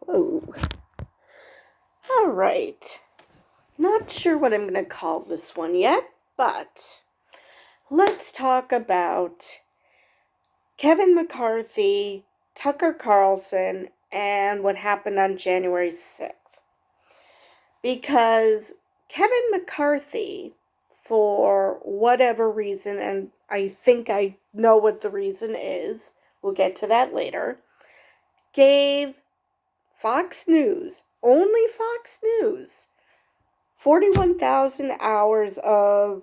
Oh, all right. Not sure what I'm going to call this one yet, but let's talk about Kevin McCarthy, Tucker Carlson, and what happened on January 6th. Because Kevin McCarthy, for whatever reason, and I think I know what the reason is, we'll get to that later, gave Fox News, only Fox News, 41,000 hours of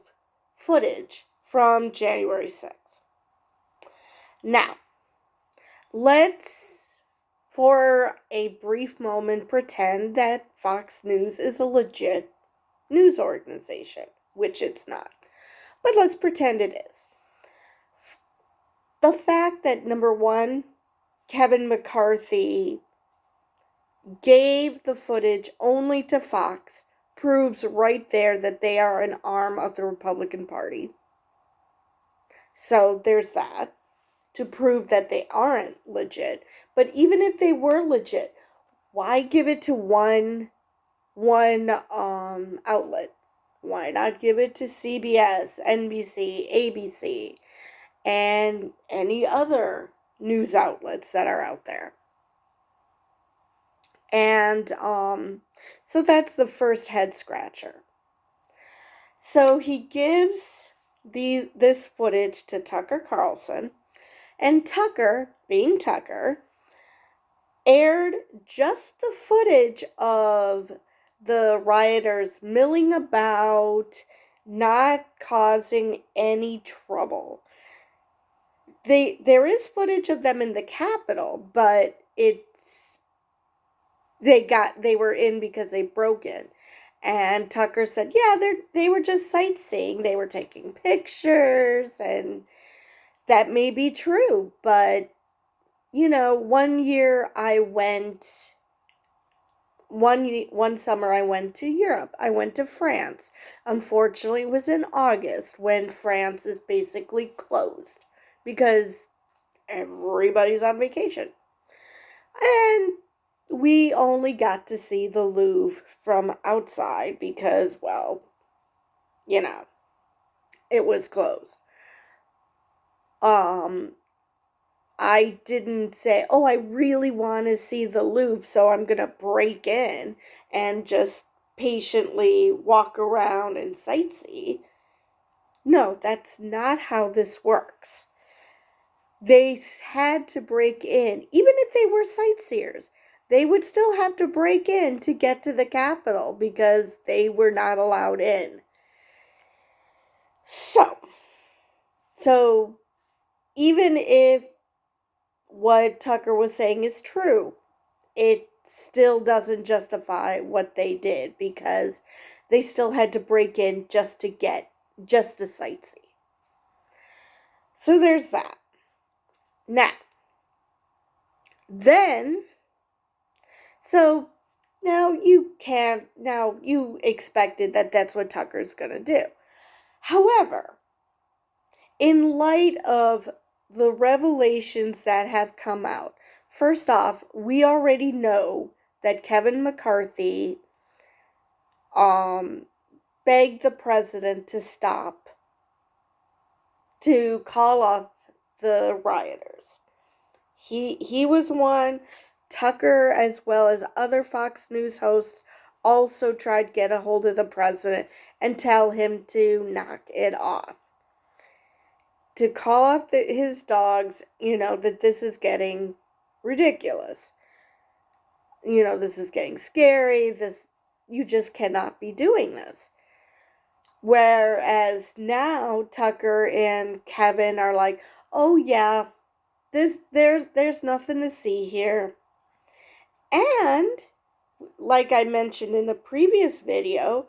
footage from January 6th. Now, let's, for a brief moment, pretend that Fox News is a legit news organization, which it's not. But let's pretend it is. The fact that, number one, Kevin McCarthy gave the footage only to Fox proves right there that they are an arm of the Republican Party. So there's that, to prove that they aren't legit. But even if they were legit, why give it to one outlet? Why not give it to CBS, NBC, ABC, and any other news outlets that are out there? And so that's the first head scratcher. So he gives this footage to Tucker Carlson, and Tucker, being Tucker, aired just the footage of the rioters milling about, not causing any trouble. There is footage of them in the Capitol, but they were in because they broke in. And Tucker said, yeah, they were just sightseeing. They were taking pictures, and that may be true. But, one summer I went to Europe. I went to France. Unfortunately, it was in August when France is basically closed because everybody's on vacation. And we only got to see the Louvre from outside because, well, it was closed. I didn't say, oh, I really want to see the Louvre, so I'm going to break in and just patiently walk around and sightsee. No, that's not how this works. They had to break in. Even if they were sightseers, they would still have to break in to get to the Capitol because they were not allowed in. So even if what Tucker was saying is true, it still doesn't justify what they did because they still had to break in just to sightsee. So there's that. Now, you expected that that's what Tucker's going to do. However, in light of the revelations that have come out, first off, we already know that Kevin McCarthy begged the president to call off the rioters. He was one. Tucker, as well as other Fox News hosts, also tried to get a hold of the president and tell him to knock it off. To call off his dogs, that this is getting ridiculous. This is getting scary. You just cannot be doing this. Whereas now Tucker and Kevin are like, oh yeah, there's nothing to see here. And like I mentioned in a previous video,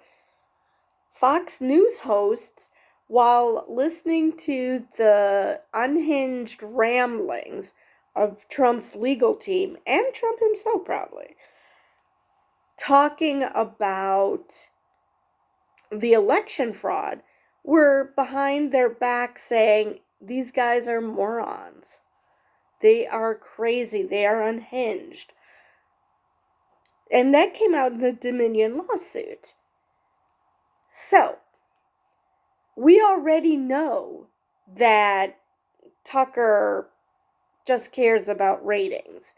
Fox News hosts, while listening to the unhinged ramblings of Trump's legal team and Trump himself probably, talking about the election fraud, were behind their back saying these guys are morons. They are crazy. They are unhinged. And that came out in the Dominion lawsuit. So, we already know that Tucker just cares about ratings.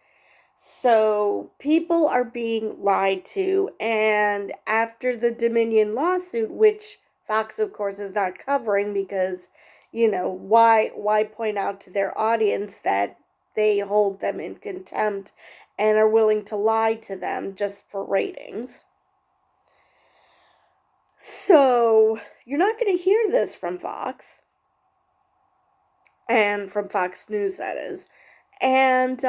So people are being lied to, and after the Dominion lawsuit, which Fox, of course, is not covering because, why point out to their audience that they hold them in contempt and are willing to lie to them just for ratings. So you're not going to hear this from Fox, and from Fox News, that is. And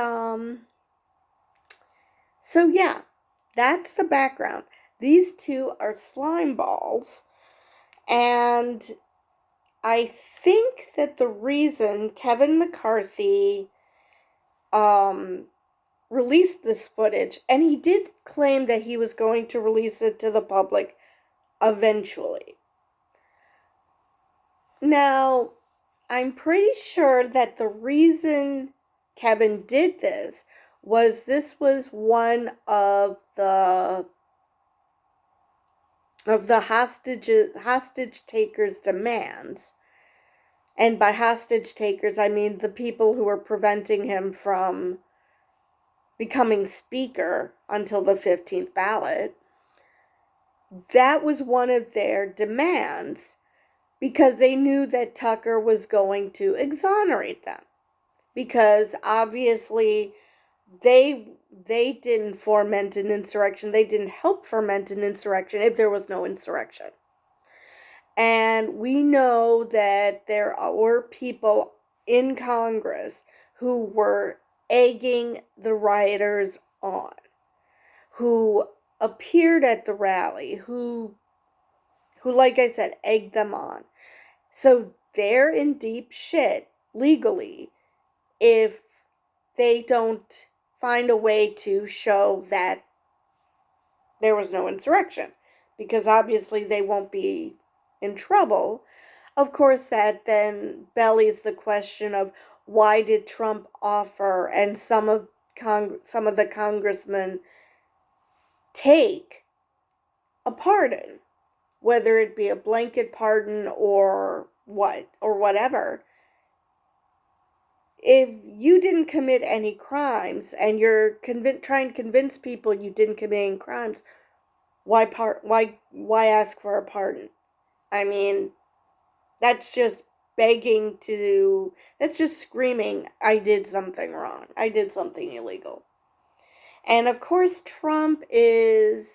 so yeah, that's the background. These two are slime balls, and I think that the reason Kevin McCarthy released this footage, and he did claim that he was going to release it to the public eventually. Now, I'm pretty sure that the reason Kevin did this was one of the hostage takers' demands. And by hostage takers, I mean the people who were preventing him from becoming speaker until the 15th ballot. That was one of their demands because they knew that Tucker was going to exonerate them. Because obviously they didn't foment an insurrection. They didn't help foment an insurrection if there was no insurrection. And we know that there were people in Congress who were egging the rioters on, who appeared at the rally, who like I said, egged them on. So they're in deep shit legally if they don't find a way to show that there was no insurrection, because obviously they won't be in trouble. Of course, that then bellies the question of why did Trump offer and some of the congressmen take a pardon, whether it be a blanket pardon or whatever. If you didn't commit any crimes and you're trying to convince people you didn't commit any crimes, why ask for a pardon? I mean, that's just that's just screaming, I did something wrong. I did something illegal. And of course, Trump is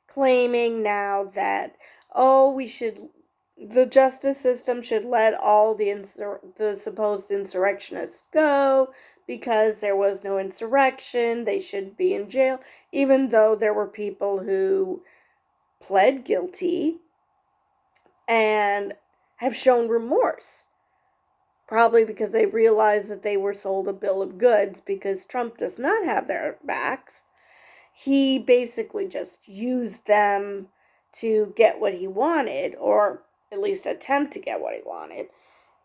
claiming now that, the justice system should let all the supposed insurrectionists go because there was no insurrection. They should be in jail, even though there were people who pled guilty and have shown remorse. Probably because they realized that they were sold a bill of goods, because Trump does not have their backs. He basically just used them to get what he wanted, or at least attempt to get what he wanted.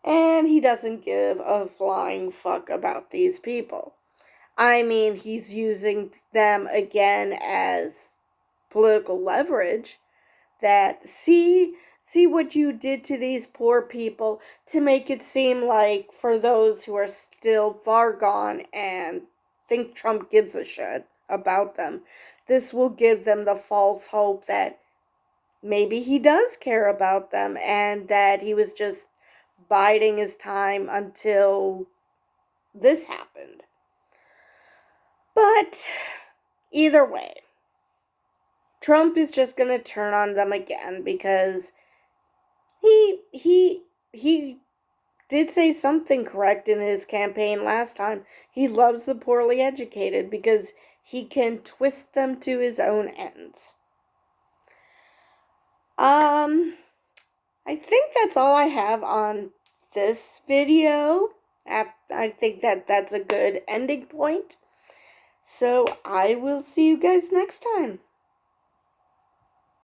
And he doesn't give a flying fuck about these people. I mean, he's using them again as political leverage. That, see what you did to these poor people, to make it seem like, for those who are still far gone and think Trump gives a shit about them, this will give them the false hope that maybe he does care about them and that he was just biding his time until this happened. But either way, Trump is just going to turn on them again, because he did say something correct in his campaign last time. He loves the poorly educated because he can twist them to his own ends. I think that's all I have on this video. I think that's a good ending point. So I will see you guys next time.